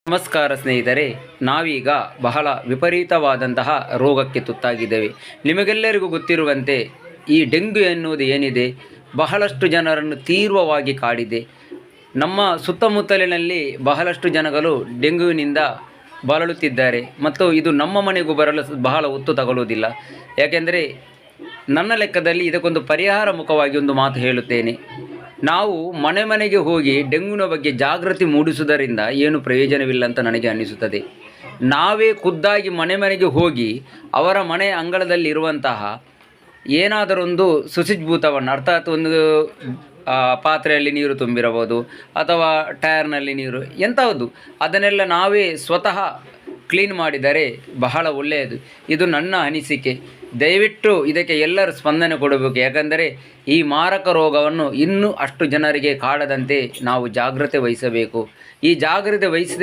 ನಮಸ್ಕಾರ ಸ್ನೇಹಿತರೆ, ನಾವೀಗ ಬಹಳ ವಿಪರೀತವಾದಂತಹ ರೋಗಕ್ಕೆ ತುತ್ತಾಗಿದ್ದೇವೆ. ನಿಮಗೆಲ್ಲರಿಗೂ ಗೊತ್ತಿರುವಂತೆ ಈ ಡೆಂಗ್ಯೂ ಎನ್ನುವುದು ಏನಿದೆ ಬಹಳಷ್ಟು ಜನರನ್ನು ತೀವ್ರವಾಗಿ ಕಾಡಿದೆ. ನಮ್ಮ ಸುತ್ತಮುತ್ತಲಿನಲ್ಲಿ ಬಹಳಷ್ಟು ಜನಗಳು ಡೆಂಗ್ಯೂವಿನಿಂದ ಬಳಲುತ್ತಿದ್ದಾರೆ ಮತ್ತು ಇದು ನಮ್ಮ ಮನೆಗೂ ಬರಲು ಬಹಳ ಹೊತ್ತು ತಗೊಳ್ಳುವುದಿಲ್ಲ. ಯಾಕೆಂದರೆ ನನ್ನ ಲೆಕ್ಕದಲ್ಲಿ ಇದಕ್ಕೊಂದು ಪರಿಹಾರ ಮುಖವಾಗಿ ಒಂದು ಮಾತು ಹೇಳುತ್ತೇನೆ. ನಾವು ಮನೆ ಮನೆಗೆ ಹೋಗಿ ಡೆಂಗ್ಯೂನ ಬಗ್ಗೆ ಜಾಗೃತಿ ಮೂಡಿಸುವುದರಿಂದ ಏನು ಪ್ರಯೋಜನವಿಲ್ಲ ಅಂತ ನನಗೆ ಅನ್ನಿಸುತ್ತದೆ. ನಾವೇ ಖುದ್ದಾಗಿ ಮನೆ ಮನೆಗೆ ಹೋಗಿ ಅವರ ಮನೆ ಅಂಗಳದಲ್ಲಿ ಇರುವಂತಹ ಏನಾದರೊಂದು ಶುಚಿಭೂತವನ್ನು, ಅರ್ಥಾತ್ ಒಂದು ಪಾತ್ರೆಯಲ್ಲಿ ನೀರು ತುಂಬಿರಬಹುದು ಅಥವಾ ಟೈರ್ನಲ್ಲಿ ನೀರು ಎಂಥದ್ದು, ಅದನ್ನೆಲ್ಲ ನಾವೇ ಸ್ವತಃ ಕ್ಲೀನ್ ಮಾಡಿದರೆ ಬಹಳ ಒಳ್ಳೆಯದು. ಇದು ನನ್ನ ಅನಿಸಿಕೆ. ದಯವಿಟ್ಟು ಇದಕ್ಕೆ ಎಲ್ಲರೂ ಸ್ಪಂದನೆ ಕೊಡಬೇಕು. ಯಾಕಂದರೆ ಈ ಮಾರಕ ರೋಗವನ್ನು ಇನ್ನೂ ಅಷ್ಟು ಜನರಿಗೆ ಕಾಡದಂತೆ ನಾವು ಜಾಗ್ರತೆ ವಹಿಸಬೇಕು. ಈ ಜಾಗ್ರತೆ ವಹಿಸಿದ